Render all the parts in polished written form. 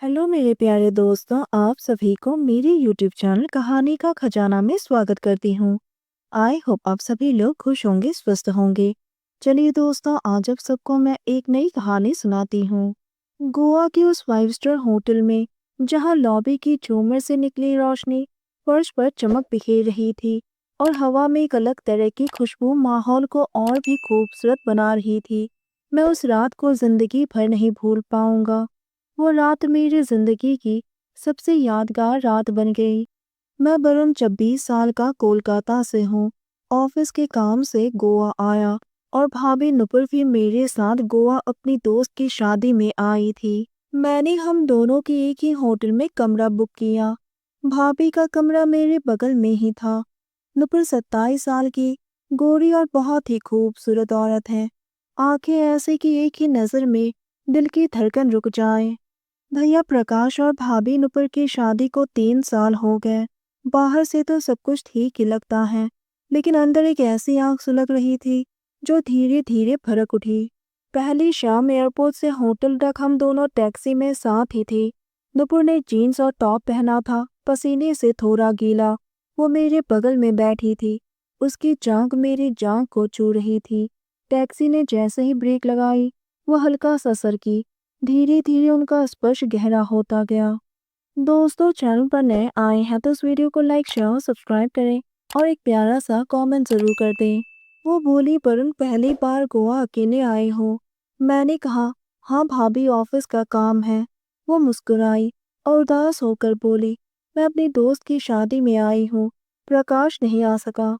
Hello मेरे प्यारे दोस्तों, आप सभी को मेरे यूट्यूब चैनल कहानी का खजाना में स्वागत करती हूँ। आई होप आप सभी लोग खुश होंगे, स्वस्थ होंगे। चलिए दोस्तों, आज आप सबको मैं एक नई कहानी सुनाती हूँ। गोवा के उस 5 स्टार होटल में जहाँ लॉबी की झूमर से निकली रोशनी फर्श पर चमक बिखेर रही थी और हवा में एक अलग तरह की खुशबू माहौल को और भी खूबसूरत बना रही थी। मैं उस रात को जिंदगी भर नहीं भूल पाऊंगा। वो रात मेरी जिंदगी की सबसे यादगार रात बन गई। मैं वरुण 26 साल का कोलकाता से हूँ। ऑफिस के काम से गोवा आया और भाभी नुपुर भी मेरे साथ गोवा अपनी दोस्त की शादी में आई थी। मैंने हम दोनों की एक ही होटल में कमरा बुक किया। भाभी का कमरा मेरे बगल में ही था। नुपुर 27 साल की, गोरी और बहुत ही खूबसूरत औरत है। आंखें ऐसे कि एक ही नजर में दिल की धड़कन रुक जाए। भैया प्रकाश और भाभी नुपुर की शादी को 3 साल हो गए। बाहर से तो सब कुछ ठीक ही लगता है, लेकिन अंदर एक ऐसी आग सुलग रही थी जो धीरे धीरे भड़क उठी। पहली शाम एयरपोर्ट से होटल तक हम दोनों टैक्सी में साथ ही थे। नुपुर ने जीन्स और टॉप पहना था, पसीने से थोड़ा गीला। वो मेरे बगल में बैठी थी। उसकी जांघ मेरी जांघ को छू रही थी। टैक्सी ने जैसे ही ब्रेक लगाई, वो हल्का सा सरकी। धीरे धीरे उनका स्पर्श गहरा होता गया। दोस्तों, चैनल पर नए आए हैं तो इस वीडियो को लाइक, शेयर और सब्सक्राइब करें और एक प्यारा सा कमेंट जरूर कर दें। वो बोली, वरुण पहली बार गोवा अकेले आए हो? मैंने कहा, हाँ भाभी, ऑफिस का काम है। वो मुस्कुराई और उदास होकर बोली, मैं अपनी दोस्त की शादी में आई हूँ, प्रकाश नहीं आ सका।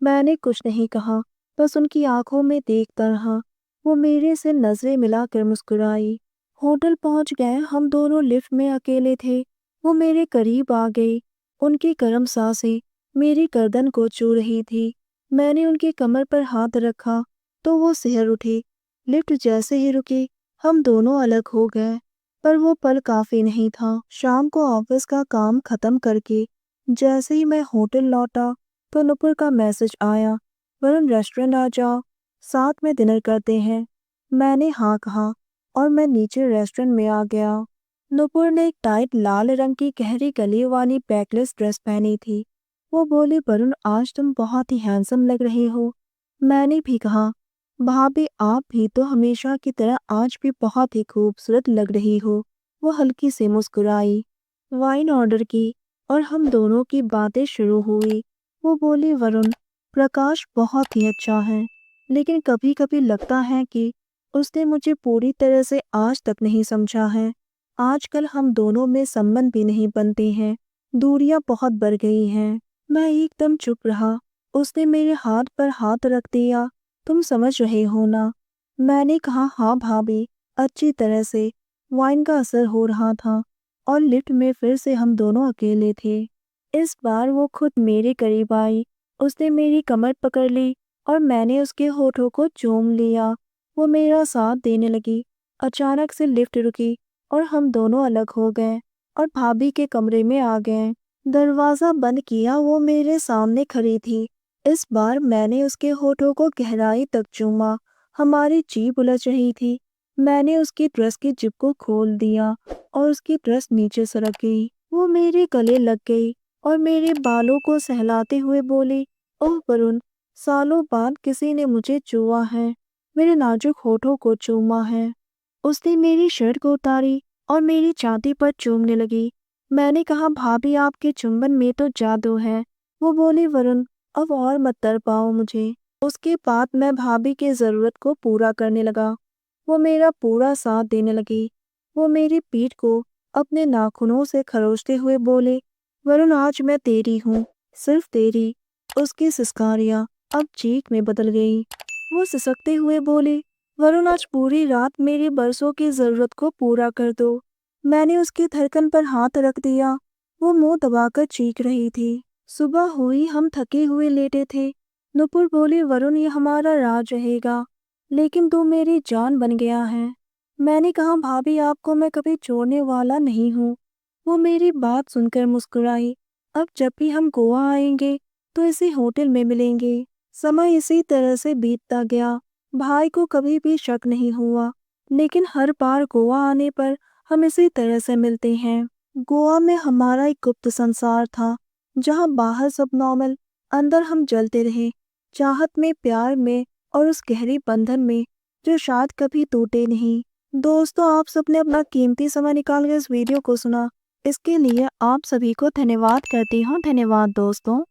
मैंने कुछ नहीं कहा, बस उनकी आंखों में देखता रहा। वो मेरे से नजरें मिलाकर मुस्कुराई। होटल पहुंच गए। हम दोनों लिफ्ट में अकेले थे। वो मेरे करीब आ गई। उनकी गर्म सांसें मेरी गर्दन को छू रही थी। मैंने उनकी कमर पर हाथ रखा तो वो सिहर उठी। लिफ्ट जैसे ही रुकी, हम दोनों अलग हो गए। पर वो पल काफी नहीं था। शाम को ऑफिस का काम खत्म करके जैसे ही मैं होटल लौटा तो नुपुर का मैसेज आया, वरुण रेस्टोरेंट आ जाओ, साथ में डिनर करते हैं। मैंने हाँ कहा और मैं नीचे रेस्टोरेंट में आ गया। नुपुर ने एक टाइट लाल रंग की गहरी गली वाली बैकलेस ड्रेस पहनी थी। वो बोली, वरुण आज तुम बहुत ही हैंडसम लग रहे हो। मैंने भी कहा, भाभी आप भी तो हमेशा की तरह आज भी बहुत ही खूबसूरत लग रही हो। वो हल्की से मुस्कुराई। वाइन ऑर्डर की और हम दोनों की बातें शुरू हुई। वो बोली, वरुण प्रकाश बहुत ही अच्छा है, लेकिन कभी कभी लगता है कि उसने मुझे पूरी तरह से आज तक नहीं समझा है। आजकल हम दोनों में संबंध भी नहीं बनते हैं, दूरियां बहुत बढ़ गई हैं। मैं एकदम चुप रहा। उसने मेरे हाथ पर हाथ रख दिया। तुम समझ रहे हो ना? मैंने कहा, हाँ भाभी, अच्छी तरह से। वाइन का असर हो रहा था और लिफ्ट में फिर से हम दोनों अकेले थे। इस बार वो खुद मेरे करीब आई। उसने मेरी कमर पकड़ ली और मैंने उसके होठों को चूम लिया। वो मेरा साथ देने लगी। अचानक से लिफ्ट रुकी और हम दोनों अलग हो गए और भाभी के कमरे में आ गए। दरवाजा बंद किया। वो मेरे सामने खड़ी थी। इस बार मैंने उसके होठों को गहराई तक चूमा। हमारी जीभ उलझ रही थी। मैंने उसकी ड्रेस की जिप को खोल दिया और उसकी ड्रेस नीचे सरक गई। वो मेरे गले लग गई और मेरे बालों को सहलाते हुए बोली, ओह वरुण, सालों बाद किसी ने मुझे छुआ है, मेरे नाजुक होठों को चूमा है। उसने मेरी शर्ट को उतारी और मेरी छाती पर चूमने लगी। मैंने कहा, भाभी आपके चुंबन में तो जादू है। वो बोली, वरुण अब और मत तड़पाओ मुझे। उसके बाद मैं भाभी की जरूरत को पूरा करने लगा। वो मेरा पूरा साथ देने लगी। वो मेरी पीठ को अपने नाखूनों से खरोचते हुए बोले, वरुण आज मैं तेरी हूँ, सिर्फ तेरी। उसकी सिसकारियाँ अब चीख में बदल गई। वो सिसकते हुए बोले, वरुण आज पूरी रात मेरी बरसों की जरूरत को पूरा कर दो। मैंने उसकी धड़कन पर हाथ रख दिया। वो मुंह दबाकर चीख रही थी। सुबह हुई। हम थके हुए लेटे थे। नुपुर बोली, वरुण ये हमारा राज रहेगा, लेकिन तू मेरी जान बन गया है। मैंने कहा, भाभी आपको मैं कभी छोड़ने वाला नहीं हूँ। वो मेरी बात सुनकर मुस्कुराई। अब जब भी हम गोवा आएंगे तो इसी होटल में मिलेंगे। समय इसी तरह से बीतता गया। भाई को कभी भी शक नहीं हुआ, लेकिन हर बार गोवा आने पर हम इसी तरह से मिलते हैं। गोवा में हमारा एक गुप्त संसार था, जहाँ बाहर सब नॉर्मल, अंदर हम जलते रहे, चाहत में, प्यार में और उस गहरे बंधन में जो शायद कभी टूटे नहीं। दोस्तों, आप सबने अपना कीमती समय निकाल कर इस वीडियो को सुना, इसके लिए आप सभी को धन्यवाद करती हूँ। धन्यवाद दोस्तों।